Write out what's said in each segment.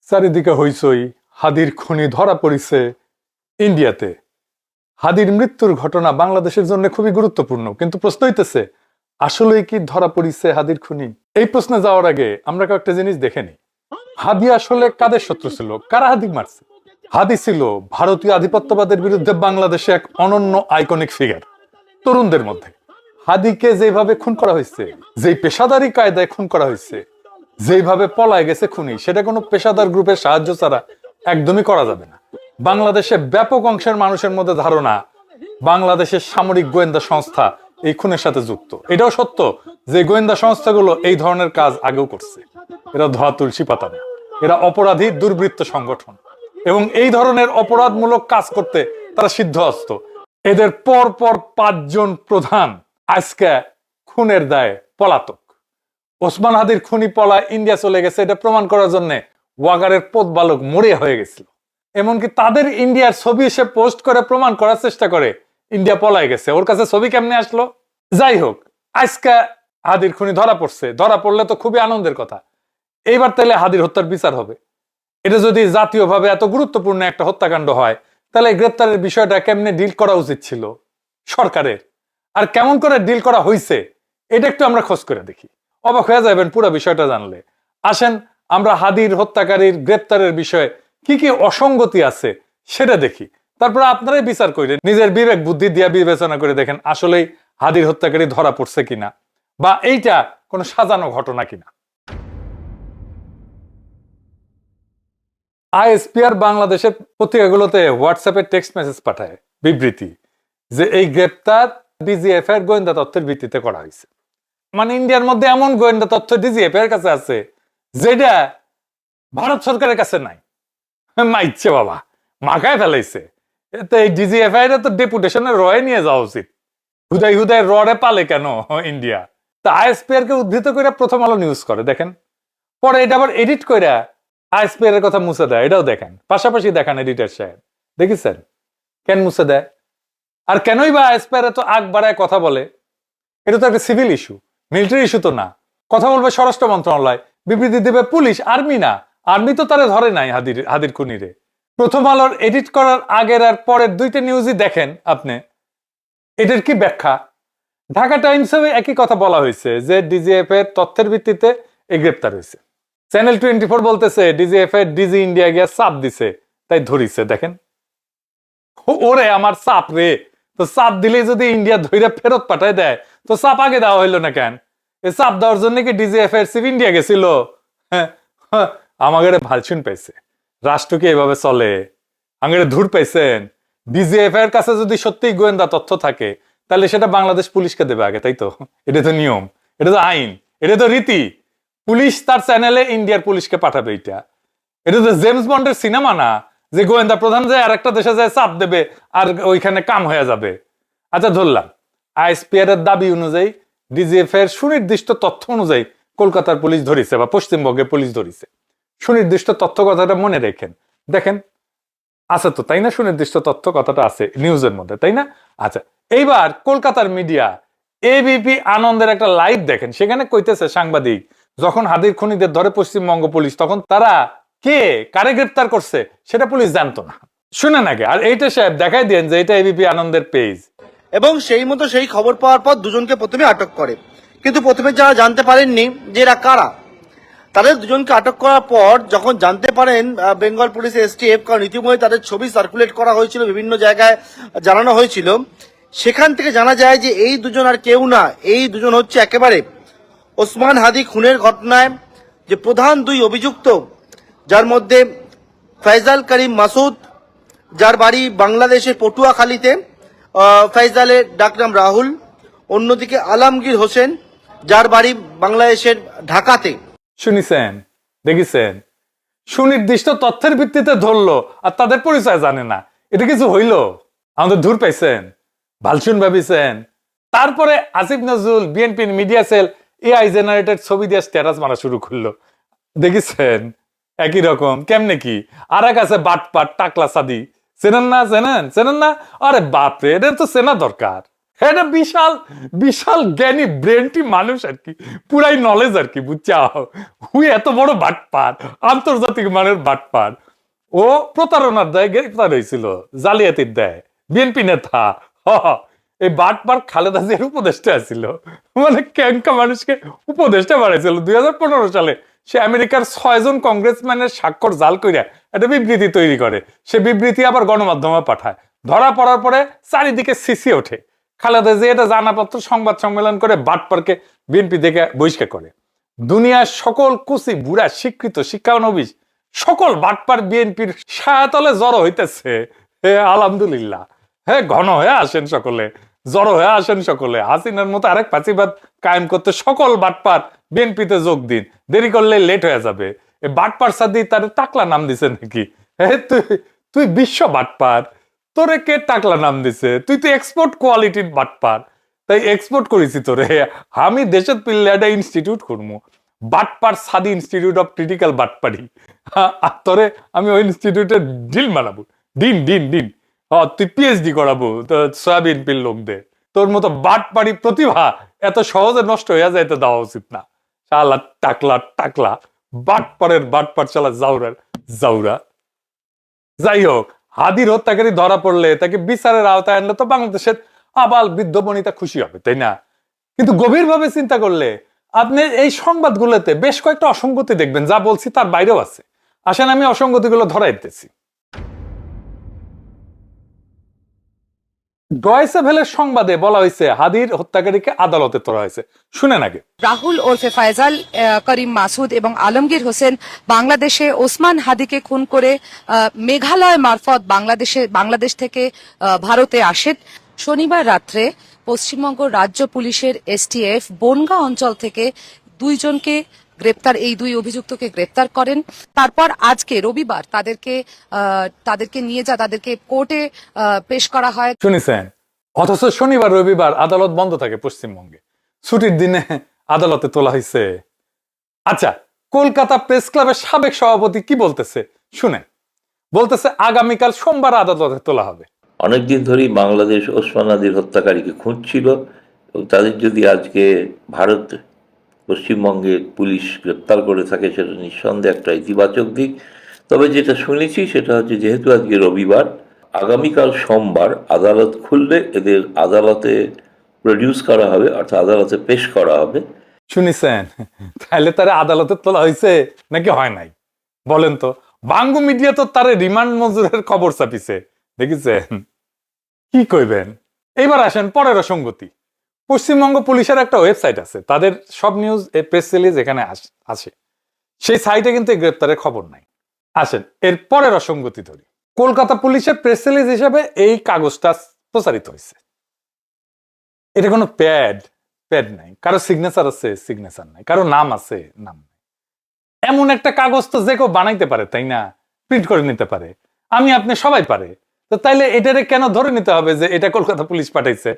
চারিদিকে হইচই, হাদির খুনি ধরা পড়িছে ইন্ডিয়াতে। হাদির মৃত্যুর ঘটনা বাংলাদেশের জন্য খুবই গুরুত্বপূর্ণ, কিন্তু প্রশ্ন হইতেছে আসলেই কি ধরা পড়িছে হাদির খুনি? এই প্রশ্নে যাওয়ার আগে আমরা কয়েকটা জিনিস দেখে নিই। হাদি আসলে কাদের শত্রু ছিল? কারা হাদি মারছে? হাদি ছিল ভারতীয় আধিপত্যবাদের বিরুদ্ধে বাংলাদেশে এক অনন্য আইকনিক ফিগার। তরুণদের মধ্যে হাদিকে যেভাবে খুন করা হয়েছে, যেই পেশাদারি কায়দায় খুন করা হয়েছে, যেভাবে পলায় গেছে খুনি, সেটা কোনো পেশাদার গ্রুপের সাহায্য ছাড়া একদমই করা যাবে না। বাংলাদেশে ব্যাপক অংশের মানুষের মধ্যে ধারণা বাংলাদেশের সামরিক গোয়েন্দা সংস্থা এই খুনের সাথে যুক্ত। এটাও সত্য যে গোয়েন্দা সংস্থাগুলো এই ধরনের কাজ আগেও করছে। এরা ধোয়া তুলসী পাতা না, এরা অপরাধী দুর্বৃত্ত সংগঠন, এবং এই ধরনের অপরাধমূলক কাজ করতে তারা সিদ্ধহস্ত। এদের পর পর 5 জন প্রধান আজকে খুনের দায়ে পলাতক। ওসমান হাদির খুনি পলা ইন্ডিয়া চলে গেছে, এটা প্রমাণ করার জন্য ওয়াগারের পোত বালক মরিয়া হয়ে গেছিল। এমনকি তাদের ইন্ডিয়ার ছবি সে পোস্ট করে প্রমাণ করার চেষ্টা করে ইন্ডিয়া পলায় গেছে। ওর কাছে ছবি কেমনে আসলো? যাই হোক, আজকে হাদির খুনি ধরা পড়ছে। ধরা পড়লে তো খুবই আনন্দের কথা। এইবার তাহলে হাদির হত্যার বিচার হবে। এটা যদি জাতীয়ভাবে এত গুরুত্বপূর্ণ একটা হত্যাকাণ্ড হয়, তাহলে গ্রেপ্তারের বিষয়টা কেমনে ডিল করা উচিত ছিল সরকারের, আর কেমন করে ডিল করা হয়েছে, এটা একটু আমরা খোঁজ করে দেখি। অবাক হয়ে যাবেন পুরো বিষয়টা জানলে। আসেন আমরা হাদির হত্যাকারীর গ্রেপ্তারের বিষয়ে কি কি অসঙ্গতি আছে সেটা দেখি, তারপর আপনারাই বিচার করেন, নিজের বিবেক বুদ্ধি দিয়ে বিবেচনা করে দেখেন আসলেই হাদির হত্যাকারী ধরা পড়ছে কিনা, বা এইটা কোনো সাজানো ঘটনা কিনা। আইএসপিআর বাংলাদেশের পত্রিকাগুলোতে হোয়াটসঅ্যাপে টেক্সট মেসেজ পাঠায় বিবৃতি যে এই গ্রেপ্তার ডিজিএফ এর গোয়েন্দা তথ্যের ভিত্তিতে করা হয়েছে। মানে ইন্ডিয়ার মধ্যে এমন গোয়েন্দা তথ্য ডিজিএফ এর কাছে আছে যেটা ভারত সরকারের কাছে নাই। মাইচ্ছে বাবা, মাখায় ফেলাইছে। এতে এই ডিজিএফ এর তো ডেপুটেশনের রয়ে নিয়ে যাওয়া উচিত। হুদাই হুদাই রডে পালে কেন ইন্ডিয়া? তা আইএসপিআর কে উদ্ধৃত করে প্রথম আলো নিউজ করে দেখেন, পরে এটা আবার এডিট করে আইএসপিআর এর কথা মুছে দেয়। এটাও দেখেন, পাশাপাশি দেখান এডিটর সাহেব, দেখেছেন কেন মুছে দেয়? আর কেনই বা আইএসপিআর এত আগ বাড়ায় কথা বলে? এটা তো একটা সিভিল ইস্যু, মিলিটারি ইস্যু তো না। কথা বলবে স্বরাষ্ট্র মন্ত্রণালয়, বিবৃতি দেবে পুলিশ, আর্মি না। আর্মি তো তারা ধরে নাই হাদির খুনিরে। প্রথম আলোর এডিট করার আগের আর পরের দুইটা নিউজই দেখেন আপনি, এটার কি ব্যাখ্যা? ঢাকা টাইমসে একই কথা বলা হয়েছে যে ডিজিএফ এর তথ্যের ভিত্তিতে এই গ্রেপ্তার হয়েছে। চ্যানেল 24 বলতেছে ডিজিএফ এর ডিজি ইন্ডিয়া গিয়া চাপ দিছে, তাই ধরিছে। দেখেন, ওরে আমার চাপ রে, তো চাপ দিলেই যদি ইন্ডিয়া ধইরা ফেরত পাঠায় দেয়, তো চাপ আগে দেওয়া হইলো না কেন? এই চাপ দেওয়ার জন্য কি ডিজিএফ এর চিফ ইন্ডিয়া গেছিল? আমাদের ভালছুন পাইছে। রাষ্ট্র কি এভাবে চলে? আমাদের ধুর পাইছেন। ডিজিএফ এর কাছে যদি সত্যি গোয়েন্দা তথ্য থাকে, তাহলে সেটা বাংলাদেশ পুলিশকে দেবে আগে, তাই তো? এটা তো নিয়ম, এটা তো আইন, এটা তো রীতি। পুলিশ তার চ্যানেলে ইন্ডিয়ার পুলিশকে পাঠাবে। এটা তো জেমস বন্ডের সিনেমা না যে গোয়েন্দা প্রধান যায় আর একটা দেশে যায় চাপ দেবে আর ওইখানে কাম হয়ে যাবে। আচ্ছা ধরলাম আইএসপিআর এর দাবি অনুযায়ী ডিজিএফ এর সুনির্দিষ্ট তথ্য অনুযায়ী কলকাতার পুলিশ ধরিছে বা পশ্চিমবঙ্গের পুলিশ ধরিছে। সুনির্দিষ্ট তথ্য কথাটা মনে রেখেন, দেখেন আছে তো, তাই না? সুনির্দিষ্ট তথ্য কথাটা আছে নিউজের মধ্যে, তাই না? আচ্ছা, এইবার কলকাতার মিডিয়া এবিপি আনন্দের একটা লাইভ দেখেন, সেখানে কইতেছে সাংবাদিক যখন হাদির খুনিদের ধরে পশ্চিমবঙ্গ পুলিশ, তখন তারা কে কারে গ্রেপ্তার করছে সেটা পুলিশ জানতো না। শুনে নাকি? আর এইটা সাহেব দেখাই দেন যে এটা এবিপি আনন্দের পেজ। এবং সেই মতো সেই খবর পাওয়ার পর দুজনকে প্রথমে আটক করে, কিন্তু প্রথমে যারা জানতে পারেননি যে এরা কারা, তাদের দুজনকে আটক করার পর যখন জানতে পারেন বেঙ্গল পুলিশ এসটিএফ, কারণ ইতিমধ্যে তাদের ছবি সার্কুলেট করা হয়েছিল, বিভিন্ন জায়গায় জানানো হয়েছিল, সেখান থেকে জানা যায় যে এই দুজন আর কেউ না, এই দুজন হচ্ছে একেবারে ওসমান হাদি খুনের ঘটনায় যে প্রধান দুই অভিযুক্ত, যার মধ্যে ফয়জাল করিম মাসুদ, যার বাড়ি বাংলাদেশের পটুয়াখালীতে, ফয়জালের ডাকনাম রাহুল, অন্যদিকে আলমগীর হোসেন, যার বাড়ি বাংলাদেশের ঢাকাতে। শুনিছেন, দেখেছেন? সুনির্দিষ্ট তথ্যের ভিত্তিতে ধরলো আর তাদের পরিচয় জানে না। এটা কিছু হইল? আমাদের ধূর পাইছেন, ভালসুন ভাবিছেন। তারপরে আসিফ নজরুল বিএনপির মিডিয়া সেল এআই জেনারেটেড ছবি দিয়ে স্ট্যাটাস মারা শুরু করলো, দেখেছেন? একই রকম কেমনে কি? আর এক আছে বাটপাট টাকলা সাদি, চেনেন না? চেনেন না? আরে বাপরে, এদের তো চেনা দরকার। এটা বিশাল বিশাল জ্ঞানী ব্রেনটি মানুষ আর কি, পুরাই নলেজ আর কি, বুঝছাও? হুই এত বড় বাটপার, আন্তর্জাতিক মানের বাটপার। ও প্রতারণার দায়ে গ্রেফতার হয়েছিল, জালিয়াতির দায়ে, বিএনপি নেতা। হ হ। এই বাটপার খালেদা জিয়ার উপদেষ্টা ছিল, মানে ক্যাঙ্কা মানুষকে উপদেষ্টা বাড়াইছিল 2015 সালে। সে আমেরিকার 6 জন কংগ্রেসম্যানের স্বাক্ষর জাল কইরা একটা বিবৃতি তৈরি করে, সে বিবৃতি আবার গণমাধ্যমে পাঠায়। ধরা পড়ার পরে চারিদিকে সিসি ওঠে। খালেদা জিয়া এটা জানাপত্র সংবাদ সম্মেলন করে বাটপারকে বিএনপি থেকে বহিষ্কার করে। দুনিয়ার সকল কুচি বুড়া স্বীকৃত শিক্ষানবিশ সকল বাটপার বিএনপির ছায়াতলে জড়ো হইতেছে। হে আলহামদুলিল্লাহ, হ্যাঁ, ঘন হয়ে আসেন সকলে, জড়ো হয়ে আসেন সকলে। হাসিনার মতো আরেক ফাঁসিবাদ কায়েম করতে সকল বাটপার বিএনপিতে যোগ দিন, দেরি করলে লেট হয়ে যাবে। এই বাটপার সাদি তার টাকলা নাম দিছে নাকি? তুই তুই বিশ্ব বাটপার, তোরে কে টাকলা নাম দিছে? তুই তো এক্সপোর্ট কোয়ালিটির বাটপার, তাই এক্সপোর্ট করেছি তোরে। আমি দেশের পিল্লে একটা ইনস্টিটিউট করবো, বাটপার সাদি ইনস্টিটিউট অফ ক্রিটিক্যাল বাটপারি। আর তোরে আমি ওই ইনস্টিটিউটের ডিল বানাবো, ডিন ডিন ডিন। তুই পিএইচডি করাবো সয়াবিন পিল লোকদের। তোর মতো বাটপারি প্রতিভা এত সহজে নষ্ট হয়ে যাইতে দেওয়া উচিত না। শালা টাকলা টাকলা বাটপারের বাটপার, শালা জাউরার জাউরা। যাই হোক, হাদির হত্যাকারী ধরা পড়লে তাকে বিচারের আওতায় আনলে তো বাংলাদেশের আবাল বৃদ্ধ বনিতা খুশি হবে, তাই না? কিন্তু গভীরভাবে চিন্তা করলে আপনি এই সংবাদগুলোতে বেশ কয়েকটা অসঙ্গতি দেখবেন, যা বলছি তার বাইরেও আছে। আসেন আমি অসঙ্গতিগুলো ধরাই দিতেছি। ডয়েসে ভেলের সংবাদে বলা হয়েছে হাদির হত্যাকারীকে আদালতে তোলা হয়েছে। শুনেন আগে। রাহুল ওরফে ফায়জাল, করিম মাসুদ এবং আলমগীর হোসেন বাংলাদেশে ওসমান হাদিকে খুন করে মেঘালয় মারফত বাংলাদেশ থেকে ভারতে আসেন। শনিবার রাত্রে পশ্চিমবঙ্গ রাজ্য পুলিশের এসটিএফ বনগাঁ অঞ্চল থেকে এই দুই অভিযুক্তকে গ্রেপ্তার করেন। তারপর আজকে রবিবার তাদেরকে কোর্টে পেশ করা হয়। শুনেছেন? অথচ শনিবার রবিবার আদালত বন্ধ থাকে পশ্চিমবঙ্গে, ছুটির দিনে আদালতে তোলা হয়েছে। আচ্ছা, কলকাতা প্রেস ক্লাবের সাবেক সভাপতি কি বলতেছে শুনে। বলতেছে আগামীকাল সোমবার আদালতে তোলা হবে। অনেকদিন ধরেই বাংলাদেশ ওসমান হাদির হত্যাকারীকে খুঁজছিল এবং তাদের যদি আজকে ভারত পশ্চিমবঙ্গের পুলিশ গ্রেপ্তার করে থাকে সেটা নিঃসন্দেহে একটা ইতিবাচক দিক। তবে যেটা শুনেছি সেটা হচ্ছে, যেহেতু আজকে রবিবার, আগামীকাল সোমবার আদালত খুললে এদের আদালতে প্রডিউস করা হবে, অর্থাৎ আদালতে পেশ করা হবে। শুনেছেন? তাহলে তারা আদালতে তোলা হয়েছে নাকি হয় নাই বলেন তো? বাংগু মিডিয়া তো তারে রিমান্ড মঞ্জুরের খবর ছাপিছে, দেখেছেন? কি কইবেন? এইবার আসেন পরের অসঙ্গতি। পশ্চিমবঙ্গ পুলিশের একটা ওয়েবসাইট আছে, তাদের সব নিউজ প্রেস রিলিজ এখানে আসে। সেই সাইটে কিন্তু এই গ্রেপ্তারের খবর নাই। আসেন এর পরের অসঙ্গতি ধরি। কলকাতা পুলিশের প্রেস রিলিজ হিসেবে এই কাগজটা প্রচারিত হয়েছে। এটা কোনো প্যাড নাই, কারো সিগনেচার আছে, সিগনেচার নাই, কারো নাম আছে, নাম নাই। এমন একটা কাগজ তো যে কেউ বানাইতে পারে, তাই না? প্রিন্ট করে নিতে পারে, আমি আপনি সবাই পারে। তো তাইলে এটারে কেন ধরে নিতে হবে যে এটা কলকাতা পুলিশ পাঠাইছে?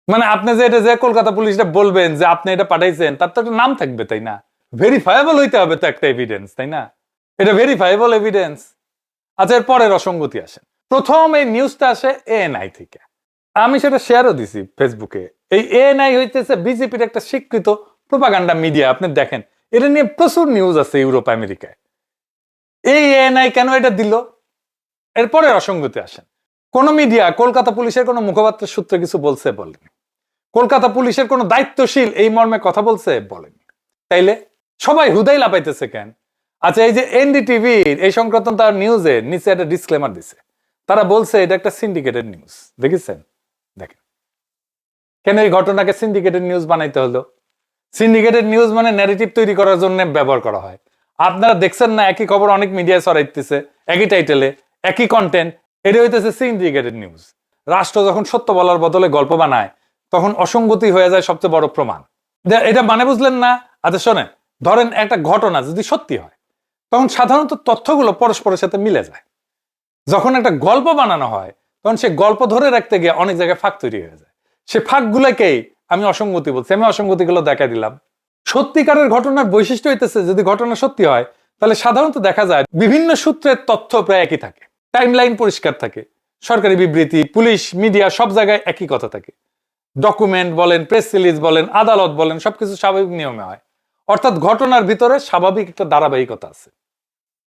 মানে আপনি যে এটা যে কলকাতা পুলিশটা বলবেন যে আপনি এটা পাঠাইছেন, তার তো একটা নাম থাকবে, তাই না? ভেরিফায়েবল হইতে হবে তো একটা এভিডেন্স, তাই না? এটা ভেরিফায়েবল এভিডেন্স। আচ্ছা, এর পরের অসঙ্গতি আসেন। প্রথম এই নিউজটা আসে এএনআই থেকে, আমি সেটা শেয়ারও দিছি ফেসবুকে। এই এএনআই হইতেছে বিজেপির একটা স্বীকৃত প্রোপাগান্ডা মিডিয়া। আপনি দেখেন এটা নিয়ে প্রচুর নিউজ আছে ইউরোপ আমেরিকায়। এই এএনআই কেন এটা দিল? এরপরে অসঙ্গতি আসেন। কোন মিডিয়া কলকাতা পুলিশের কোন মুখপাত্রের সূত্রে কিছু বলছে? বলেনি। কলকাতা পুলিশের কোন দায়িত্বশীল এই মর্মে কথা বলছে? বলেনি। তাইলে সবাই হুদাই লাপাইতেছে কেন? আচ্ছা, এই যে এনডিটিভির এই সংক্রান্ত তার নিউজে নিচে একটা ডিসক্লেমার দিছে। তারা বলছে এটা একটা সিন্ডিকেটেড নিউজ। দেখেছেন? দেখেন কেন এই ঘটনাকে সিন্ডিকেটেড নিউজ বানাইতে হলো। সিন্ডিকেটেড নিউজ মানে ন্যারেটিভ তৈরি করার জন্য ব্যবহার করা হয়। আপনারা দেখছেন না, একই খবর অনেক মিডিয়ায় ছড়াইতেছে, একই টাইটেলে, একই কন্টেন্ট। এটা হইতেছে সিন্ডিকেটেড নিউজ। রাষ্ট্র যখন সত্য বলার বদলে গল্প বানায়, তখন অসঙ্গতি হয়ে যায় সবচেয়ে বড় প্রমাণ। এটা মানে বুঝলেন না? আচ্ছা শোনেন, ধরেন একটা ঘটনা যদি সত্যি হয়, তখন সাধারণত তথ্যগুলো পরস্পরের সাথে মিলে যায়। যখন একটা গল্প বানানো হয়, তখন সে গল্প ধরে রাখতে গিয়ে অনেক জায়গায় ফাঁক তৈরি হয়ে যায়। সে ফাঁকগুলোকেই আমি অসঙ্গতি বলছি। আমি অসঙ্গতিগুলো দেখা দিলাম। সত্যিকারের ঘটনার বৈশিষ্ট্য হইতেছে, যদি ঘটনা সত্যি হয়, তাহলে সাধারণত দেখা যায় বিভিন্ন সূত্রের তথ্য প্রায় একই থাকে, টাইমলাইন পরিষ্কার থাকে, সরকারি বিবৃতি, পুলিশ, মিডিয়া সব জায়গায় একই কথা থাকে। ডকুমেন্ট বলেন, প্রেস রিলিজ বলেন, আদালত বলেন, সবকিছু স্বাভাবিক নিয়মে হয়। অর্থাৎ ঘটনার ভিতরে স্বাভাবিক একটা ধারাবাহিকতা আছে।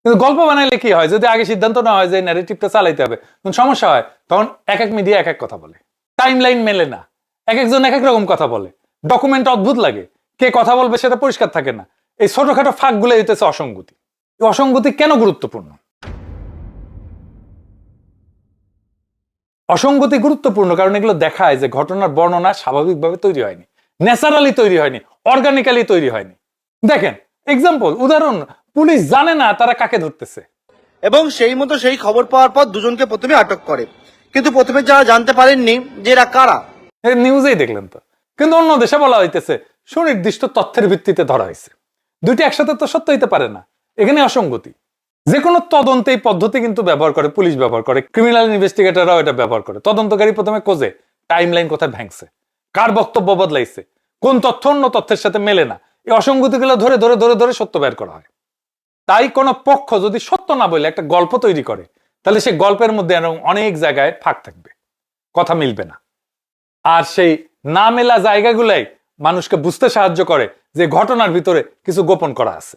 কিন্তু গল্প বানাইলে কি হয়, যদি আগে সিদ্ধান্ত না হয় যে ন্যারেটিভটা চালাইতে হবে, তখন সমস্যা হয়। তখন এক এক মিডিয়া এক এক কথা বলে, টাইম লাইন মেলে না, এক একজন এক এক রকম কথা বলে, ডকুমেন্ট অদ্ভুত লাগে, কে কথা বলবে সেটা পরিষ্কার থাকে না। এই ছোটখাটো ফাঁকগুলো হইতেছে অসঙ্গতি। এই অসঙ্গতি কেন গুরুত্বপূর্ণ? অসঙ্গতি গুরুত্বপূর্ণ কারণ এগুলো দেখায় যে ঘটনার বর্ণনা স্বাভাবিকভাবে তৈরি হয়নি, ন্যাচারালি তৈরি হয়নি, অর্গানিক্যালি তৈরি হয়নি। দেখেন এক্সাম্পল, উদাহরণ, পুলিশ জানে না তারা কাকে ধরতেছে, এবং সেই মতো সেই খবর পাওয়ার পর দুজনকে প্রথমে আটক করে, কিন্তু প্রথমে যারা জানতে পারেননি যে এরা কারা। নিউজেই দেখলেন তো। কিন্তু অন্য দেশে বলা হইতেছে সুনির্দিষ্ট তথ্যের ভিত্তিতে ধরা হয়েছে। দুইটি একসাথে তো সত্য হইতে পারে না, এখানে অসঙ্গতি। যে কোনো তদন্তে এই পদ্ধতি কিন্তু ব্যবহার করে, পুলিশ ব্যবহার করে, ক্রিমিনাল ইনভেস্টিগেটররাও এটা ব্যবহার করে। তদন্তকারী প্রথমে খোঁজে টাইম লাইন কোথায় ভাঙছে, কার বক্তব্য বদলাইছে, কোন তথ্য অন্য তথ্যের সাথে মেলে না, এই অসঙ্গতিগুলো ধরে ধরে ধরে ধরে সত্য বের করা হয়। তাই কোনো পক্ষ যদি সত্য না বলে একটা গল্প তৈরি করে, তাহলে সেই গল্পের মধ্যে অনেক জায়গায় ফাঁক থাকবে, কথা মিলবে না। আর সেই না মেলা জায়গাগুলাই মানুষকে বুঝতে সাহায্য করে যে ঘটনার ভিতরে কিছু গোপন করা আছে।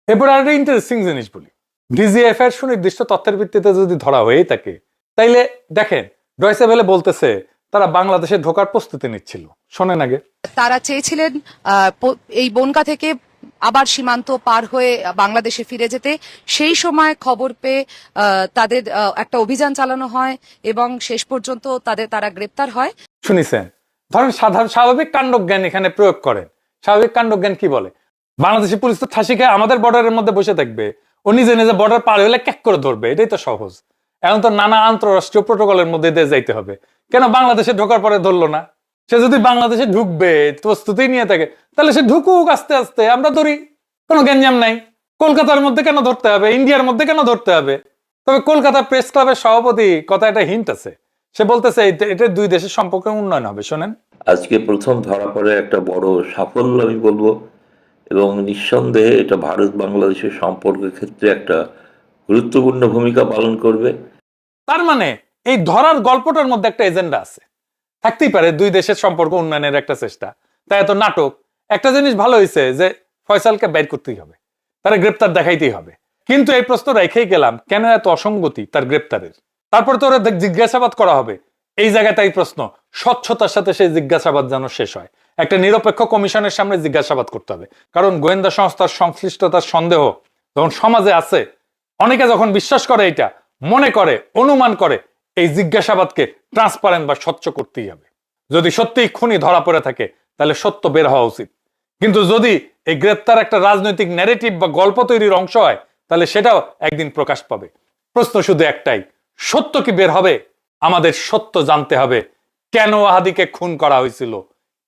এরপর আর একটা ইন্টারেস্টিং জিনিস বলি, ডিজিএফ এর সুনির্দিষ্ট তথ্যের ভিত্তিতে যদি ধরা হয়ে থাকে, তাইলে দেখেন ডয়েচে ভেলে বলতেছে তারা বাংলাদেশে ঢোকার প্রস্তুতি নিচ্ছিল। শোনেন আগে। তারা চেয়েছিলেন এই বনগা থেকে আবার সীমান্ত পার হয়ে বাংলাদেশে ফিরে যেতে। সেই সময় খবর পেয়ে তাদের একটা অভিযান চালানো হয় এবং শেষ পর্যন্ত তারা গ্রেপ্তার হয়। শুনিছেন, ধরেন সাধারণ স্বাভাবিক কাণ্ডজ্ঞান এখানে প্রয়োগ করেন। স্বাভাবিক কাণ্ডজ্ঞান কি বলে, বাংলাদেশি পুলিশ তো ঠাসি খায় আমাদের বর্ডারের মধ্যে বসে থাকবে, ও নিজে নিজে বর্ডার পার হলে ক্যাক করে ধরবে, এটাই তো সহজ। এখন তো নানা আন্তঃরাষ্ট্রীয় প্রোটোকলের মধ্যে দিয়ে যাইতে হবে, কেন বাংলাদেশে ঢোকার পরে ধরলো না? সে যদি বাংলাদেশে ঢুকবে প্রস্তুতি নিয়ে থাকে, তাহলে সে ঢুকুক আস্তে আস্তে, আমরা ধরি, কোনো গ্যাঞ্জাম নাই। কলকাতার মধ্যে কেন ধরতে হবে, ইন্ডিয়ার মধ্যে কেন ধরতে হবে? তবে কলকাতা প্রেস ক্লাবের সভাপতি কথা একটা হিন্ট আছে, সে বলতেছে এটা দুই দেশের সম্পর্কের উন্নয়ন হবে। শোনেন। আজকে প্রথম ধরা পড়ে একটা বড় সাফল্য আমি বলবো, এবং নিঃসন্দেহে এটা ভারত বাংলাদেশের সম্পর্কের ক্ষেত্রে একটা গুরুত্বপূর্ণ ভূমিকা পালন করবে। তার মানে এই ধরার গল্পটার মধ্যে একটা এজেন্ডা আছে, থাকতেই পারে দুই দেশের সম্পর্ক উন্নয়নের একটা চেষ্টা। তাই এত নাটক। একটা জিনিস ভালো হয়েছে যে ফয়সালকে বের করতেই হবে, তারা গ্রেপ্তার দেখাইতেই হবে। কিন্তু এই প্রশ্ন রেখেই গেলাম, কেন এত অসঙ্গতি তার গ্রেপ্তারের? তারপর তো ওরা জিজ্ঞাসাবাদ করা হবে। এই জায়গায় তাই প্রশ্ন, স্বচ্ছতার সাথে সেই জিজ্ঞাসাবাদ যেন শেষ হয়। একটা নিরপেক্ষ কমিশনের সামনে জিজ্ঞাসাবাদ করতে হবে, কারণ গোয়েন্দা সংস্থার সংশ্লিষ্টতার সন্দেহ যখন সমাজে আছে, অনেকে যখন বিশ্বাস করে, এটা মনে করে, অনুমান করে, এই জিজ্ঞাসাবাদকে ট্রান্সপারেন্ট বা স্বচ্ছ করতেই হবে। যদি সত্যিই খুনি ধরা পড়ে থাকে, তাহলে সত্য বের হওয়া উচিত। কিন্তু যদি এই গ্রেপ্তার একটা রাজনৈতিক ন্যারেটিভ বা গল্প তৈরির অংশ হয়, তাহলে সেটাও একদিন প্রকাশ পাবে। প্রশ্ন শুধু একটাই, সত্য কি বের হবে? আমাদের সত্য জানতে হবে, কেন হাদিকে খুন করা হয়েছিল,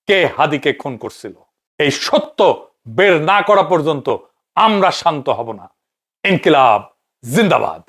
কে হাদিকে খুন করছিল। এই সত্য বের না করা পর্যন্ত আমরা শান্ত হব না। ইনকিলাব জিন্দাবাদ।